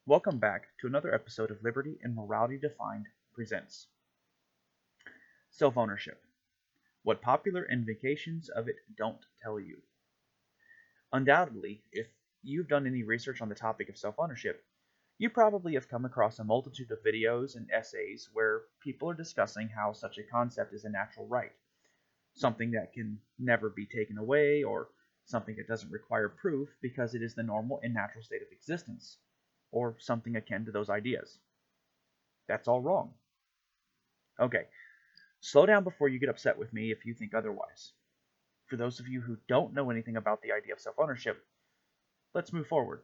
Welcome back to another episode of Liberty and Morality Defined presents Self-Ownership, What Popular Invocations of It Don't Tell You. Undoubtedly, if you've done any research on the topic of self-ownership, you probably have come across a multitude of videos and essays where people are discussing how such a concept is a natural right, something that can never be taken away, or something that doesn't require proof because it is the normal and natural state of existence, or something akin to those ideas. That's all wrong. Okay, slow down before you get upset with me if you think otherwise. For those of you who don't know anything about the idea of self-ownership, let's move forward.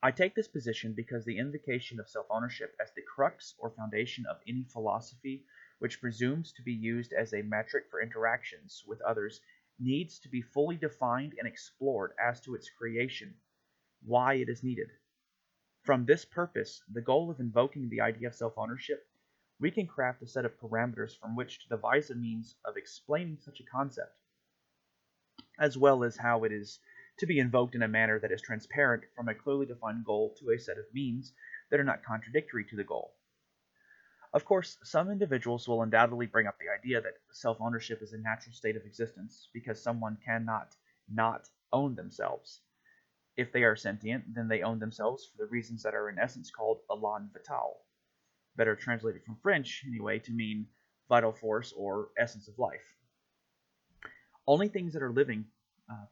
I take this position because the invocation of self-ownership as the crux or foundation of any philosophy which presumes to be used as a metric for interactions with others needs to be fully defined and explored as to its creation, why it is needed. From this purpose, the goal of invoking the idea of self-ownership, we can craft a set of parameters from which to devise a means of explaining such a concept, as well as how it is to be invoked in a manner that is transparent from a clearly defined goal to a set of means that are not contradictory to the goal. Of course, some individuals will undoubtedly bring up the idea that self-ownership is a natural state of existence because someone cannot not own themselves. If they are sentient, then they own themselves for the reasons that are in essence called élan vital, better translated from French anyway to mean vital force or essence of life. Only things that are living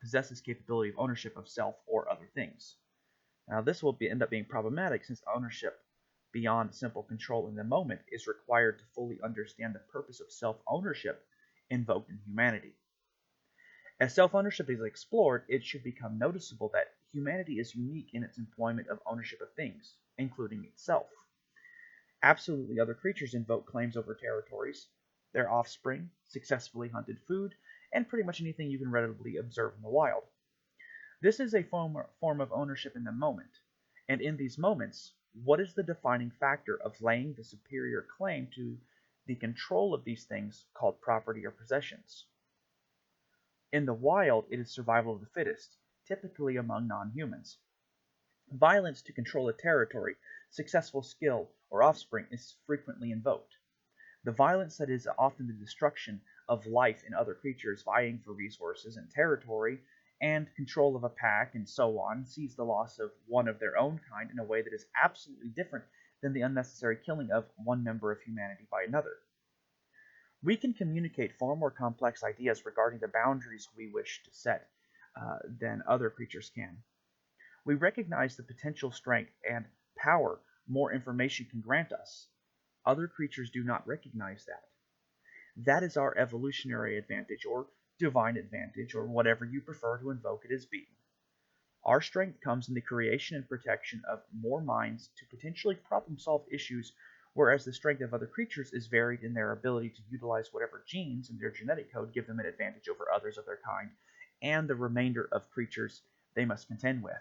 possess this capability of ownership of self or other things. Now this will end up being problematic since ownership beyond simple control in the moment is required to fully understand the purpose of self-ownership invoked in humanity. As self-ownership is explored, it should become noticeable that humanity is unique in its employment of ownership of things, including itself. Absolutely other creatures invoke claims over territories, their offspring, successfully hunted food, and pretty much anything you can readily observe in the wild. This is a form of ownership in the moment, and in these moments, what is the defining factor of laying the superior claim to the control of these things called property or possessions? In the wild, it is survival of the fittest, typically among non-humans. Violence to control a territory, successful skill, or offspring is frequently invoked. The violence that is often the destruction of life in other creatures vying for resources and territory and control of a pack and so on sees the loss of one of their own kind in a way that is absolutely different than the unnecessary killing of one member of humanity by another. We can communicate far more complex ideas regarding the boundaries we wish to set than other creatures can. We recognize the potential strength and power more information can grant us. Other creatures do not recognize that. That is our evolutionary advantage, or divine advantage, or whatever you prefer to invoke it as being. Our strength comes in the creation and protection of more minds to potentially problem-solve issues, whereas the strength of other creatures is varied in their ability to utilize whatever genes in their genetic code give them an advantage over others of their kind and the remainder of creatures they must contend with.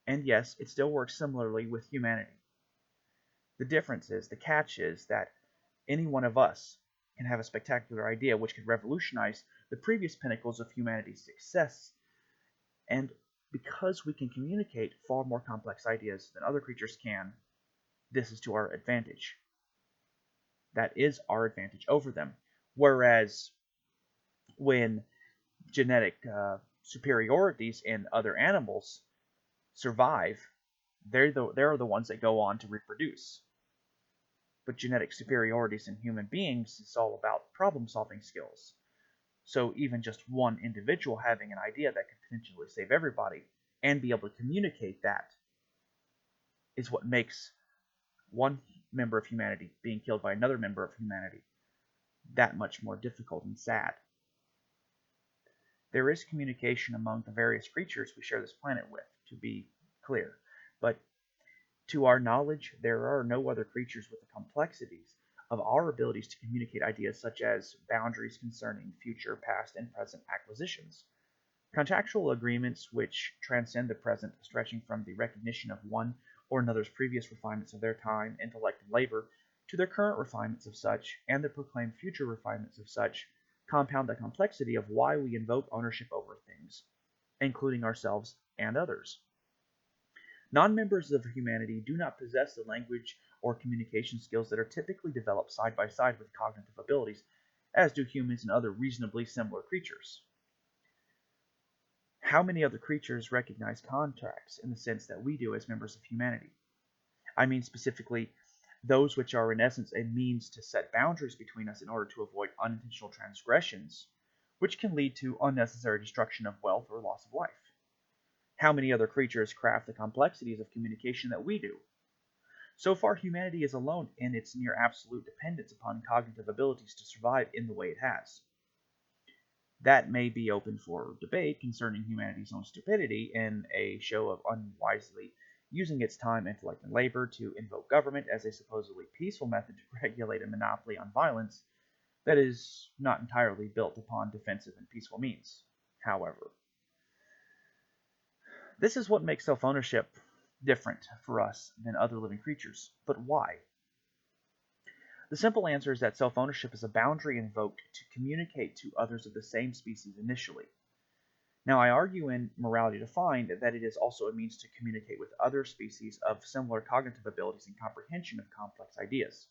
And yes, it still works similarly with humanity. The difference is, the catch is that any one of us can have a spectacular idea which could revolutionize the previous pinnacles of humanity's success, and because we can communicate far more complex ideas than other creatures can, this is to our advantage. That is our advantage over them. Whereas when genetic superiorities in other animals survive, they're the ones that go on to reproduce. But genetic superiorities in human beings is all about problem-solving skills. So even just one individual having an idea that could potentially save everybody and be able to communicate that is what makes one member of humanity being killed by another member of humanity that much more difficult and sad. There is communication among the various creatures we share this planet with, to be clear, but to our knowledge, there are no other creatures with the complexities of our abilities to communicate ideas such as boundaries concerning future, past, and present acquisitions, contractual agreements which transcend the present, stretching from the recognition of one or another's previous refinements of their time, intellect, and labor to their current refinements of such, and the proclaimed future refinements of such, compound the complexity of why we invoke ownership over things, including ourselves and others. Non-members of humanity do not possess the language or communication skills that are typically developed side by side with cognitive abilities, as do humans and other reasonably similar creatures. How many other creatures recognize contracts in the sense that we do as members of humanity? I mean specifically those which are in essence a means to set boundaries between us in order to avoid unintentional transgressions, which can lead to unnecessary destruction of wealth or loss of life. How many other creatures craft the complexities of communication that we do? So far, humanity is alone in its near absolute dependence upon cognitive abilities to survive in the way it has. That may be open for debate concerning humanity's own stupidity in a show of unwisely using its time, intellect, and labor to invoke government as a supposedly peaceful method to regulate a monopoly on violence that is not entirely built upon defensive and peaceful means. However, this is what makes self-ownership different for us than other living creatures. But why? The simple answer is that self-ownership is a boundary invoked to communicate to others of the same species initially. Now, I argue in Morality Defined that it is also a means to communicate with other species of similar cognitive abilities and comprehension of complex ideas.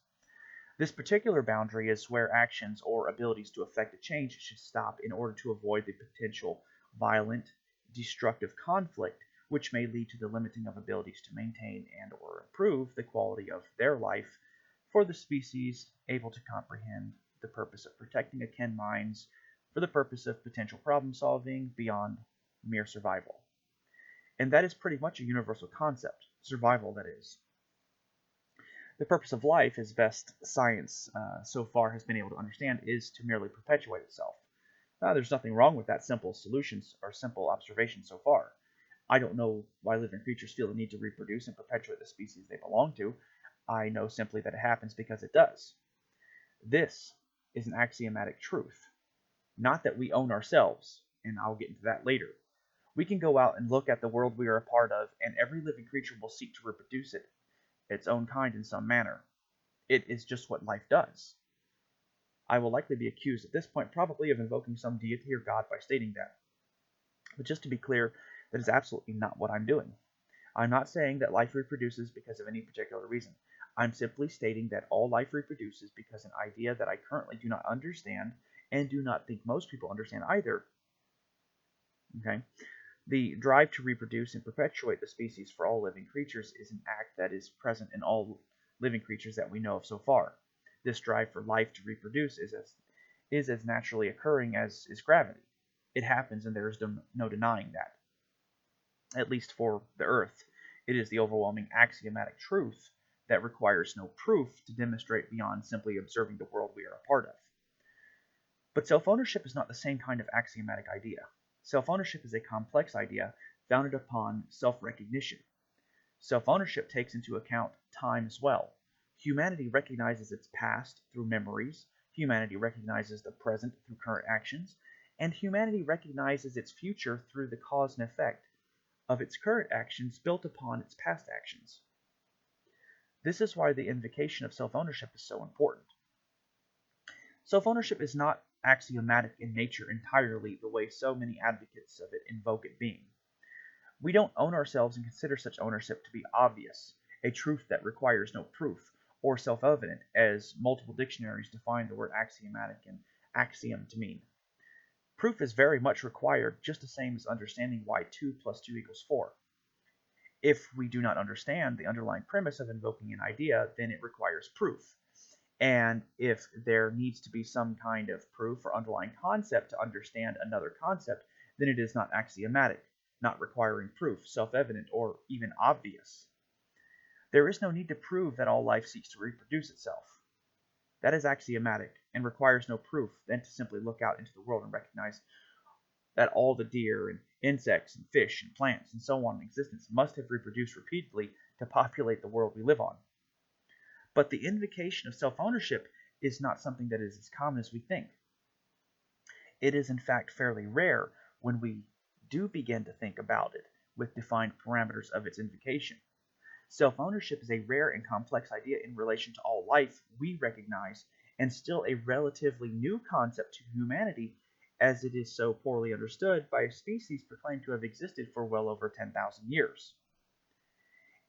This particular boundary is where actions or abilities to effect a change should stop in order to avoid the potential violent, destructive conflict which may lead to the limiting of abilities to maintain and or improve the quality of their life for the species able to comprehend the purpose of protecting akin minds for the purpose of potential problem solving beyond mere survival. And that is pretty much a universal concept, survival that is. The purpose of life, as best science so far has been able to understand, is to merely perpetuate itself. There's nothing wrong with that simple solutions or simple observation so far. I don't know why living creatures feel the need to reproduce and perpetuate the species they belong to. I know simply that it happens because it does. This is an axiomatic truth. Not that we own ourselves, and I'll get into that later. We can go out and look at the world we are a part of, and every living creature will seek to reproduce it, its own kind in some manner. It is just what life does. I will likely be accused at this point probably of invoking some deity or god by stating that. But just to be clear, that is absolutely not what I'm doing. I'm not saying that life reproduces because of any particular reason. I'm simply stating that all life reproduces because an idea that I currently do not understand and do not think most people understand either. Okay? The drive to reproduce and perpetuate the species for all living creatures is an act that is present in all living creatures that we know of so far. This drive for life to reproduce is as naturally occurring as is gravity. It happens, and there is no denying that. At least for the Earth, it is the overwhelming axiomatic truth that requires no proof to demonstrate beyond simply observing the world we are a part of. But self-ownership is not the same kind of axiomatic idea. Self-ownership is a complex idea founded upon self-recognition. Self-ownership takes into account time as well. Humanity recognizes its past through memories, humanity recognizes the present through current actions, and humanity recognizes its future through the cause and effect of its current actions built upon its past actions. This is why the invocation of self-ownership is so important. Self-ownership is not axiomatic in nature entirely the way so many advocates of it invoke it being. We don't own ourselves and consider such ownership to be obvious, a truth that requires no proof, or self-evident, as multiple dictionaries define the word axiomatic and axiom to mean. Proof is very much required, just the same as understanding why 2 plus 2 equals 4. If we do not understand the underlying premise of invoking an idea, then it requires proof. And if there needs to be some kind of proof or underlying concept to understand another concept, then it is not axiomatic, not requiring proof, self-evident, or even obvious. There is no need to prove that all life seeks to reproduce itself. That is axiomatic and requires no proof than to simply look out into the world and recognize that all the deer and insects and fish and plants and so on in existence must have reproduced repeatedly to populate the world we live on. But the invocation of self-ownership is not something that is as common as we think. It is in fact fairly rare when we do begin to think about it with defined parameters of its invocation. Self-ownership is a rare and complex idea in relation to all life we recognize, and still a relatively new concept to humanity, as it is so poorly understood by a species proclaimed to have existed for well over 10,000 years.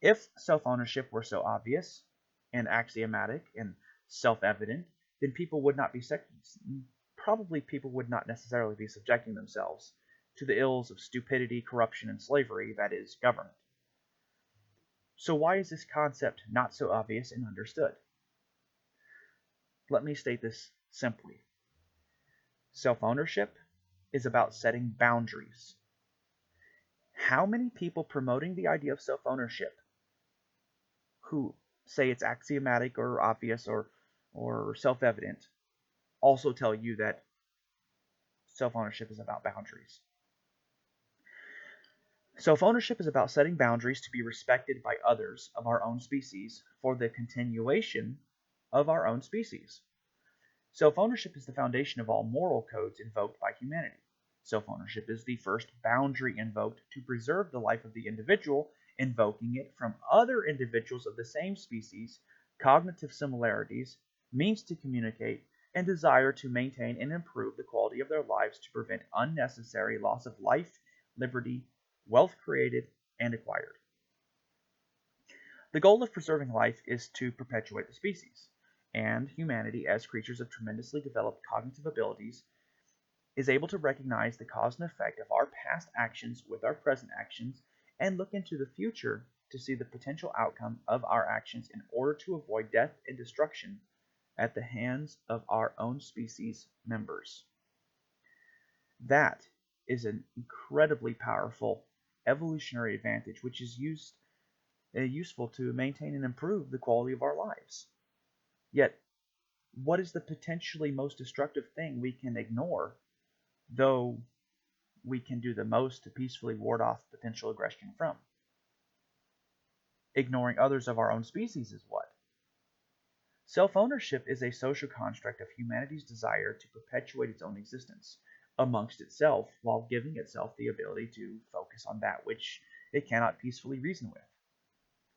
If self-ownership were so obvious and axiomatic and self-evident, then people would not necessarily be subjecting themselves to the ills of stupidity, corruption, and slavery that is government. So why is this concept not so obvious and understood? Let me state this simply. Self-ownership is about setting boundaries. How many people promoting the idea of self-ownership who say it's axiomatic or obvious or self-evident also tell you that self-ownership is about boundaries? Self-ownership is about setting boundaries to be respected by others of our own species for the continuation of our own species. Self-ownership is the foundation of all moral codes invoked by humanity. Self-ownership is the first boundary invoked to preserve the life of the individual, invoking it from other individuals of the same species, cognitive similarities, means to communicate, and desire to maintain and improve the quality of their lives to prevent unnecessary loss of life, liberty, wealth created and acquired. The goal of preserving life is to perpetuate the species, and humanity, as creatures of tremendously developed cognitive abilities, is able to recognize the cause and effect of our past actions with our present actions and look into the future to see the potential outcome of our actions in order to avoid death and destruction at the hands of our own species members. That is an incredibly powerful evolutionary advantage which is useful to maintain and improve the quality of our lives. Yet, what is the potentially most destructive thing we can ignore, though we can do the most to peacefully ward off potential aggression from? Ignoring others of our own species is what? Self-ownership is a social construct of humanity's desire to perpetuate its own existence amongst itself while giving itself the ability to focus on that which it cannot peacefully reason with,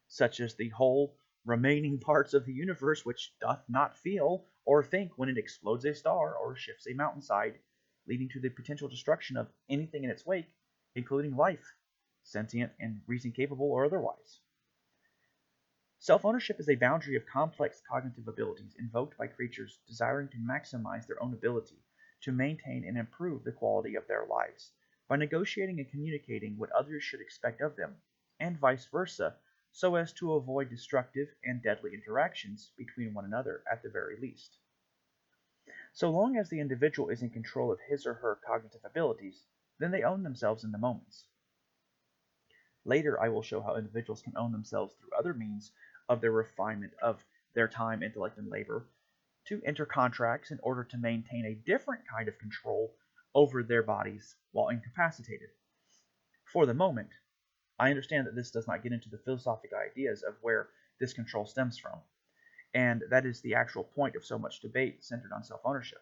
such as the whole remaining parts of the universe which doth not feel or think when it explodes a star or shifts a mountainside, leading to the potential destruction of anything in its wake, including life, sentient and reason capable or otherwise. Self-ownership is a boundary of complex cognitive abilities invoked by creatures desiring to maximize their own ability to maintain and improve the quality of their lives by negotiating and communicating what others should expect of them, and vice versa, so as to avoid destructive and deadly interactions between one another at the very least. So long as the individual is in control of his or her cognitive abilities, then they own themselves in the moments. Later, I will show how individuals can own themselves through other means of their refinement of their time, intellect, and labor to enter contracts in order to maintain a different kind of control over their bodies while incapacitated. For the moment, I understand that this does not get into the philosophical ideas of where this control stems from, and that is the actual point of so much debate centered on self-ownership.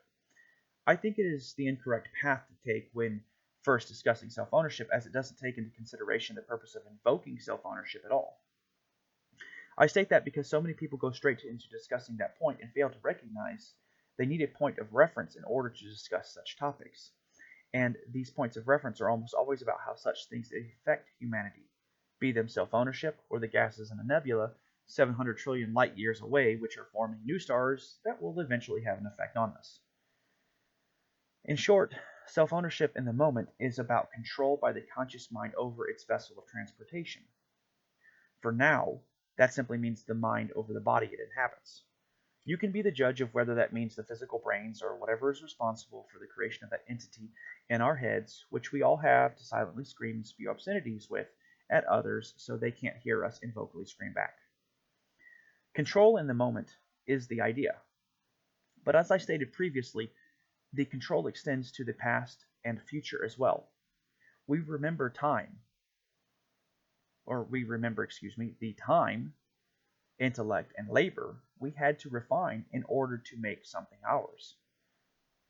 I think it is the incorrect path to take when first discussing self-ownership, as it doesn't take into consideration the purpose of invoking self-ownership at all. I state that because so many people go straight into discussing that point and fail to recognize they need a point of reference in order to discuss such topics. And these points of reference are almost always about how such things affect humanity, be them self-ownership or the gases in a nebula 700 trillion light years away, which are forming new stars that will eventually have an effect on us. In short, self-ownership in the moment is about control by the conscious mind over its vessel of transportation. For now, that simply means the mind over the body it inhabits. You can be the judge of whether that means the physical brains or whatever is responsible for the creation of that entity in our heads, which we all have to silently scream and spew obscenities with at others so they can't hear us and vocally scream back. Control in the moment is the idea. But as I stated previously, the control extends to the past and future as well. We remember, the time, intellect, and labor we had to refine in order to make something ours.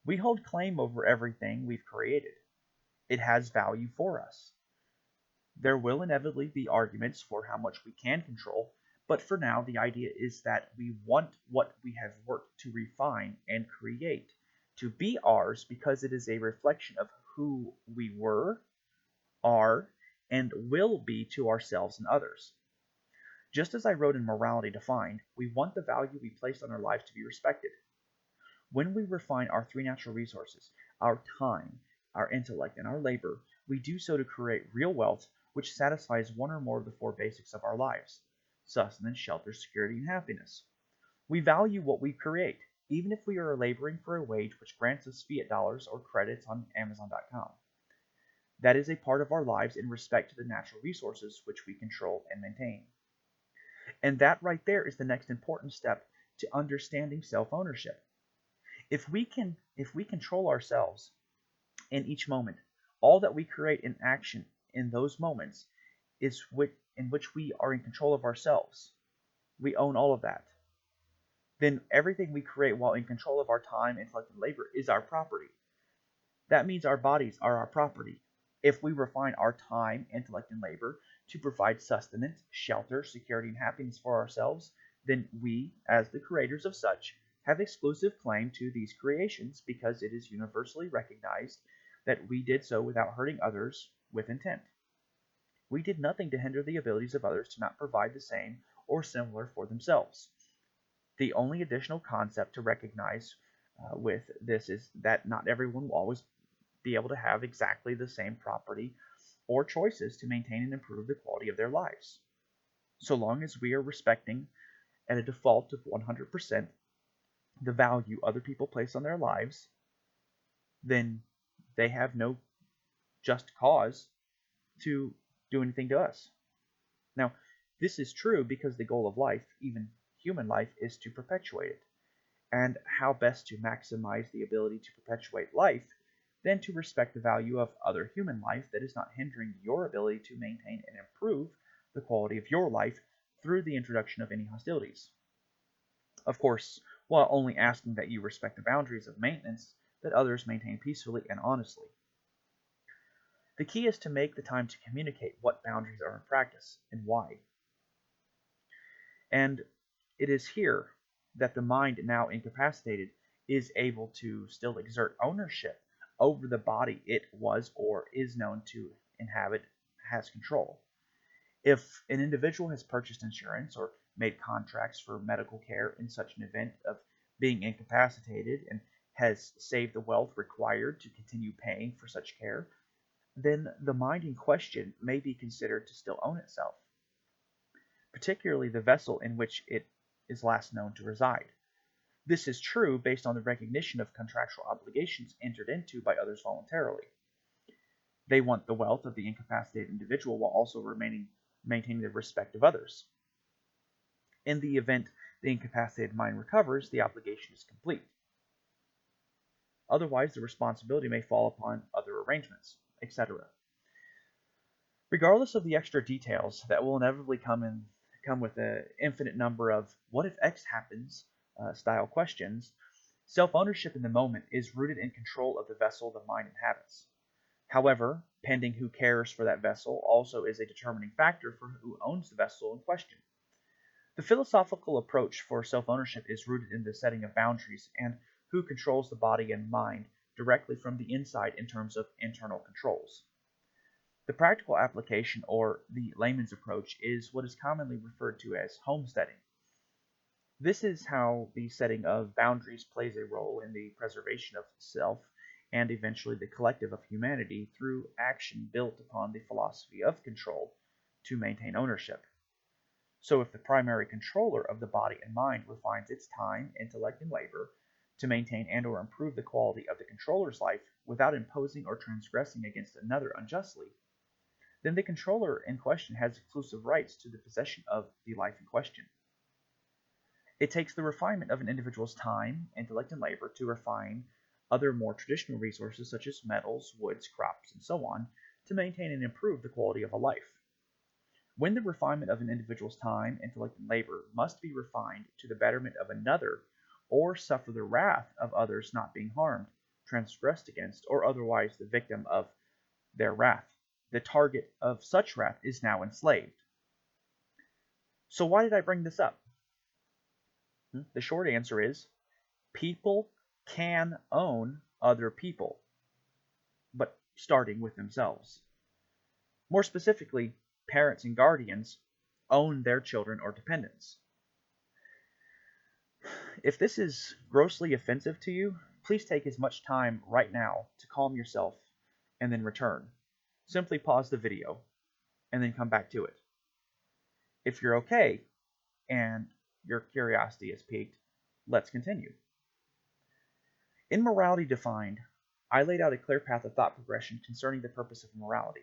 We hold claim over everything we've created. It has value for us. There will inevitably be arguments for how much we can control, but for now the idea is that we want what we have worked to refine and create to be ours because it is a reflection of who we were, are, and will be to ourselves and others. Just as I wrote in Morality Defined, we want the value we place on our lives to be respected. When we refine our three natural resources, our time, our intellect, and our labor, we do so to create real wealth which satisfies one or more of the four basics of our lives: sustenance, shelter, security, and happiness. We value what we create, even if we are laboring for a wage which grants us fiat dollars or credits on Amazon.com. That is a part of our lives in respect to the natural resources which we control and maintain. And that right there is the next important step to understanding self-ownership. If we control ourselves in each moment, all that we create in action in those moments is in which we are in control of ourselves. We own all of that. Then everything we create while in control of our time, intellect, and labor is our property. That means our bodies are our property. If we refine our time, intellect, and labor to provide sustenance, shelter, security, and happiness for ourselves, then we, as the creators of such, have exclusive claim to these creations because it is universally recognized that we did so without hurting others with intent. We did nothing to hinder the abilities of others to not provide the same or similar for themselves. The only additional concept to recognize with this is that not everyone will always be able to have exactly the same property or choices to maintain and improve the quality of their lives. So long as we are respecting at a default of 100% the value other people place on their lives, then they have no just cause to do anything to us. Now, this is true because the goal of life, even human life, is to perpetuate it. And how best to maximize the ability to perpetuate life than to respect the value of other human life that is not hindering your ability to maintain and improve the quality of your life through the introduction of any hostilities. Of course, while only asking that you respect the boundaries of maintenance that others maintain peacefully and honestly. The key is to make the time to communicate what boundaries are in practice and why. And it is here that the mind, now incapacitated, is able to still exert ownership over the body it was or is known to inhabit, has control. If an individual has purchased insurance or made contracts for medical care in such an event of being incapacitated and has saved the wealth required to continue paying for such care, then the mind in question may be considered to still own itself, particularly the vessel in which it is last known to reside. This is true based on the recognition of contractual obligations entered into by others voluntarily. They want the wealth of the incapacitated individual while also maintaining the respect of others. In the event the incapacitated mind recovers, the obligation is complete. Otherwise, the responsibility may fall upon other arrangements, etc. Regardless of the extra details that will inevitably come with an infinite number of "what if X happens" style questions, self-ownership in the moment is rooted in control of the vessel the mind inhabits. However, pending who cares for that vessel also is a determining factor for who owns the vessel in question. The philosophical approach for self-ownership is rooted in the setting of boundaries and who controls the body and mind directly from the inside in terms of internal controls. The practical application, or the layman's approach, is what is commonly referred to as homesteading. This is how the setting of boundaries plays a role in the preservation of self and eventually the collective of humanity through action built upon the philosophy of control to maintain ownership. So if the primary controller of the body and mind refines its time, intellect, and labor to maintain and or improve the quality of the controller's life without imposing or transgressing against another unjustly, then the controller in question has exclusive rights to the possession of the life in question. It takes the refinement of an individual's time, intellect, and labor to refine other more traditional resources such as metals, woods, crops, and so on to maintain and improve the quality of a life. When the refinement of an individual's time, intellect, and labor must be refined to the betterment of another or suffer the wrath of others not being harmed, transgressed against, or otherwise the victim of their wrath, the target of such wrath is now enslaved. So why did I bring this up? The short answer is people can own other people, but starting with themselves. More specifically, parents and guardians own their children or dependents. If this is grossly offensive to you, please take as much time right now to calm yourself and then return. Simply pause the video and then come back to it. If you're okay and your curiosity is piqued, let's continue. In Morality Defined, I laid out a clear path of thought progression concerning the purpose of morality.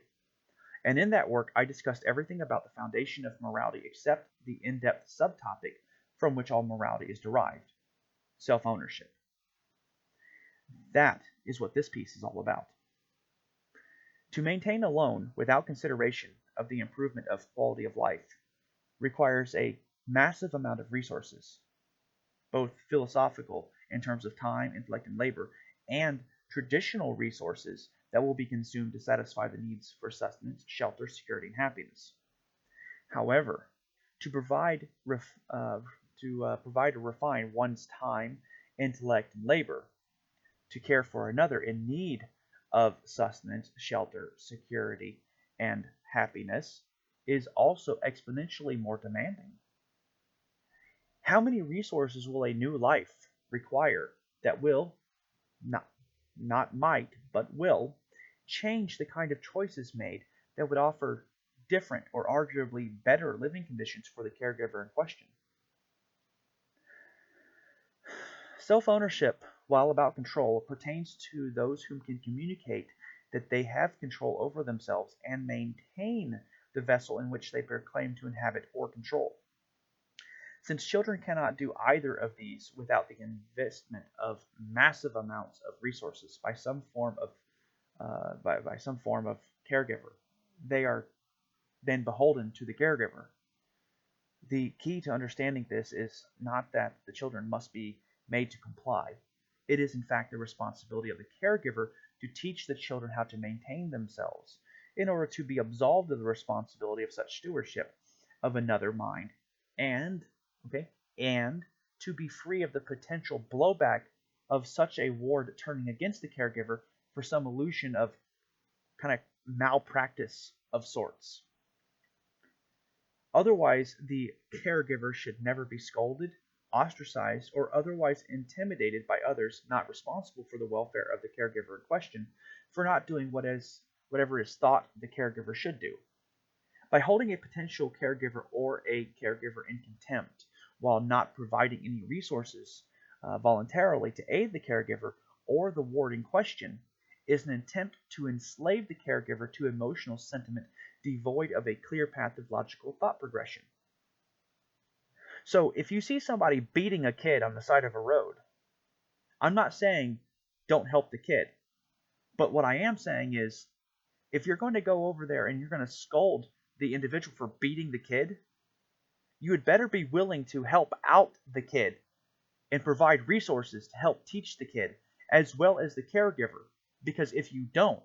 And in that work, I discussed everything about the foundation of morality except the in-depth subtopic from which all morality is derived: self-ownership. That is what this piece is all about. To maintain a loan without consideration of the improvement of quality of life requires a massive amount of resources, both philosophical in terms of time, intellect, and labor, and traditional resources that will be consumed to satisfy the needs for sustenance, shelter, security, and happiness. However, to provide or refine one's time, intellect, and labor to care for another in need of sustenance, shelter, security, and happiness is also exponentially more demanding. How many resources will a new life require that will, not might, but will, change the kind of choices made that would offer different or arguably better living conditions for the caregiver in question? Self-ownership, while about control, pertains to those who can communicate that they have control over themselves and maintain the vessel in which they bear claim to inhabit or control. Since children cannot do either of these without the investment of massive amounts of resources by some form of caregiver, they are then beholden to the caregiver. The key to understanding this is not that the children must be made to comply. It is in fact the responsibility of the caregiver to teach the children how to maintain themselves in order to be absolved of the responsibility of such stewardship of another mind, and to be free of the potential blowback of such a ward turning against the caregiver for some illusion of kind of malpractice of sorts. Otherwise, the caregiver should never be scolded, ostracized, or otherwise intimidated by others not responsible for the welfare of the caregiver in question for not doing whatever is thought the caregiver should do. By holding a potential caregiver or a caregiver in contempt while not providing any resources voluntarily to aid the caregiver or the ward in question is an attempt to enslave the caregiver to emotional sentiment devoid of a clear path of logical thought progression. So if you see somebody beating a kid on the side of a road, I'm not saying don't help the kid. But what I am saying is, if you're going to go over there and you're going to scold the individual for beating the kid, you had better be willing to help out the kid and provide resources to help teach the kid as well as the caregiver. Because if you don't,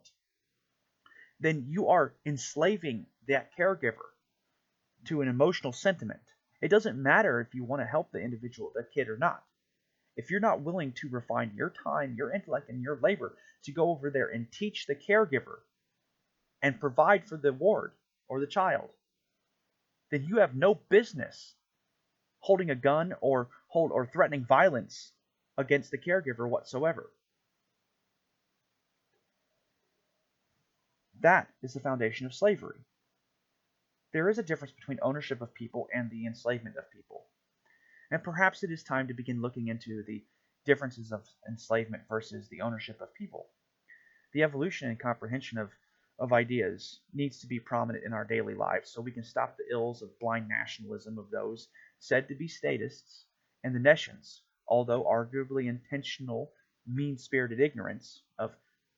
then you are enslaving that caregiver to an emotional sentiment. It doesn't matter if you want to help the individual, the kid, or not. If you're not willing to refine your time, your intellect, and your labor to go over there and teach the caregiver and provide for the ward or the child, then you have no business holding a gun or threatening violence against the caregiver whatsoever. That is the foundation of slavery. There is a difference between ownership of people and the enslavement of people. And perhaps it is time to begin looking into the differences of enslavement versus the ownership of people. The evolution and comprehension of ideas needs to be prominent in our daily lives so we can stop the ills of blind nationalism of those said to be statists and the nescience, although arguably intentional, mean-spirited ignorance of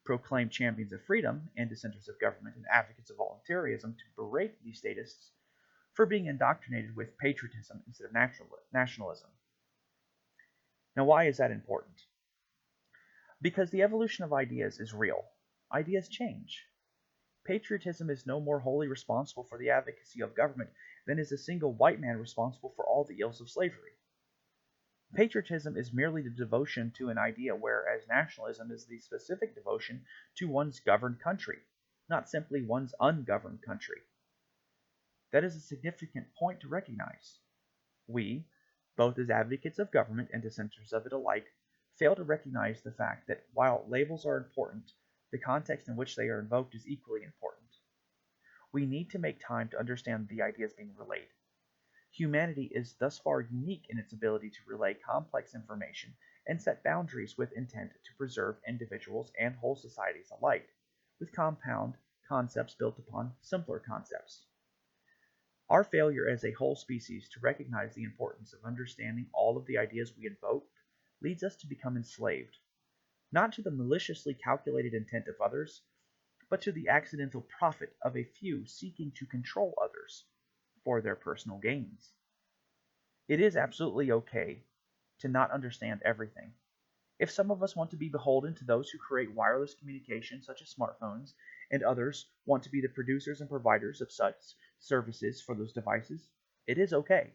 proclaimed champions of freedom and dissenters of government and advocates of voluntarism to berate these statists for being indoctrinated with patriotism instead of nationalism. Now, why is that important? Because the evolution of ideas is real. Ideas change. Patriotism is no more wholly responsible for the advocacy of government than is a single white man responsible for all the ills of slavery. Patriotism is merely the devotion to an idea, whereas nationalism is the specific devotion to one's governed country, not simply one's ungoverned country. That is a significant point to recognize. We, both as advocates of government and dissenters of it alike, fail to recognize the fact that while labels are important, the context in which they are invoked is equally important. We need to make time to understand the ideas being relayed. Humanity is thus far unique in its ability to relay complex information and set boundaries with intent to preserve individuals and whole societies alike, with compound concepts built upon simpler concepts. Our failure as a whole species to recognize the importance of understanding all of the ideas we invoke leads us to become enslaved, not to the maliciously calculated intent of others, but to the accidental profit of a few seeking to control others for their personal gains. It is absolutely okay to not understand everything. If some of us want to be beholden to those who create wireless communication, such as smartphones, and others want to be the producers and providers of such services for those devices, it is okay.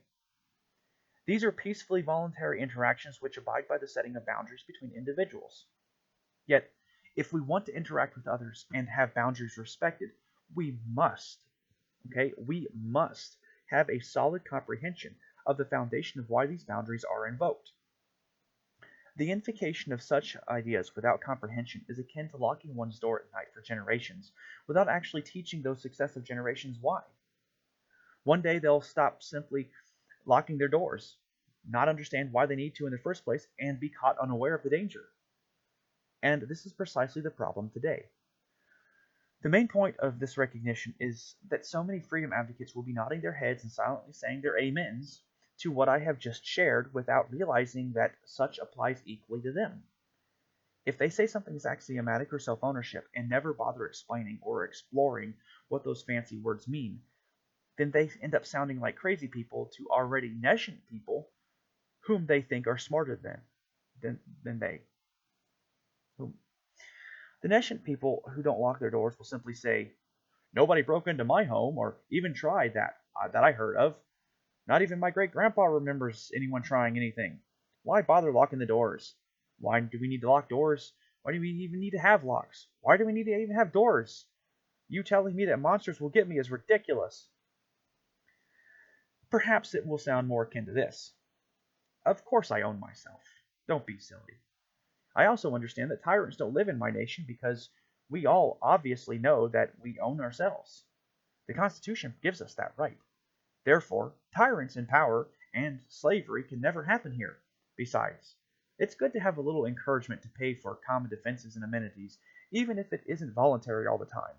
These are peacefully voluntary interactions which abide by the setting of boundaries between individuals. Yet, if we want to interact with others and have boundaries respected, we must have a solid comprehension of the foundation of why these boundaries are invoked. The invocation of such ideas without comprehension is akin to locking one's door at night for generations without actually teaching those successive generations why. One day they'll stop simply locking their doors, not understand why they need to in the first place, and be caught unaware of the danger. And this is precisely the problem today. The main point of this recognition is that so many freedom advocates will be nodding their heads and silently saying their amens to what I have just shared without realizing that such applies equally to them. If they say something is axiomatic or self-ownership and never bother explaining or exploring what those fancy words mean, then they end up sounding like crazy people to already nescient people whom they think are smarter than they. The nescient people who don't lock their doors will simply say, "Nobody broke into my home or even tried that I heard of. Not even my great-grandpa remembers anyone trying anything. Why bother locking the doors? Why do we need to lock doors? Why do we even need to have locks? Why do we need to even have doors? You telling me that monsters will get me is ridiculous." Perhaps it will sound more akin to this. Of course I own myself. Don't be silly. I also understand that tyrants don't live in my nation because we all obviously know that we own ourselves. The Constitution gives us that right. Therefore, tyrants in power and slavery can never happen here. Besides, it's good to have a little encouragement to pay for common defenses and amenities, even if it isn't voluntary all the time.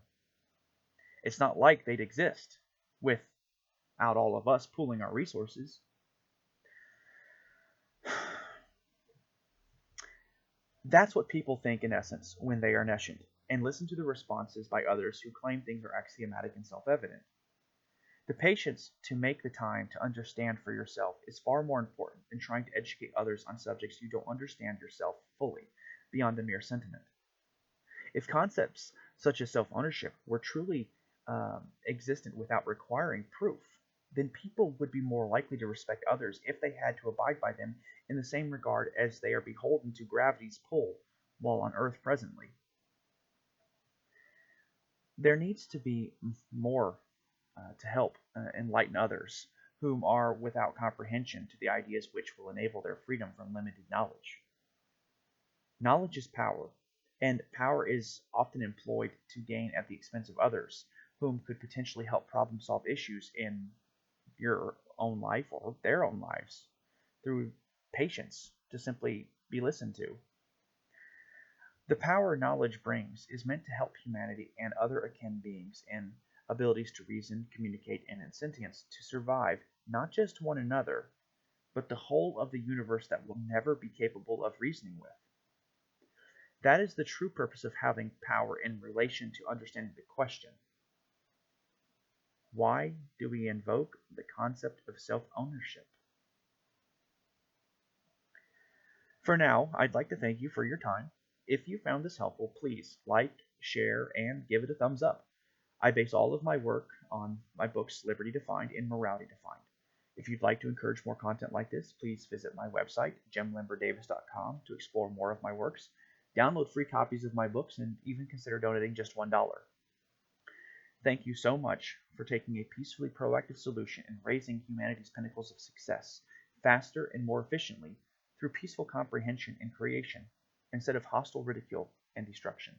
It's not like they'd exist without all of us pooling our resources. That's what people think in essence when they are nescient, and listen to the responses by others who claim things are axiomatic and self-evident. The patience to make the time to understand for yourself is far more important than trying to educate others on subjects you don't understand yourself fully, beyond a mere sentiment. If concepts such as self-ownership were truly existent without requiring proof, then people would be more likely to respect others if they had to abide by them in the same regard as they are beholden to gravity's pull while on Earth presently. There needs to be more to help enlighten others whom are without comprehension to the ideas which will enable their freedom from limited knowledge. Knowledge is power, and power is often employed to gain at the expense of others, whom could potentially help problem solve issues in your own life or their own lives through patience to simply be listened to. The power knowledge brings is meant to help humanity and other akin beings in abilities to reason, communicate, and in sentience to survive not just one another, but the whole of the universe that will never be capable of reasoning with. That is the true purpose of having power in relation to understanding the question: why do we invoke the concept of self-ownership? For now, I'd like to thank you for your time. If you found this helpful, please like, share, and give it a thumbs up. I base all of my work on my books Liberty Defined and Morality Defined. If you'd like to encourage more content like this, please visit my website, jimlimberdavis.com, to explore more of my works, download free copies of my books, and even consider donating just $1. Thank you so much for taking a peacefully proactive solution and raising humanity's pinnacles of success faster and more efficiently through peaceful comprehension and creation instead of hostile ridicule and destruction.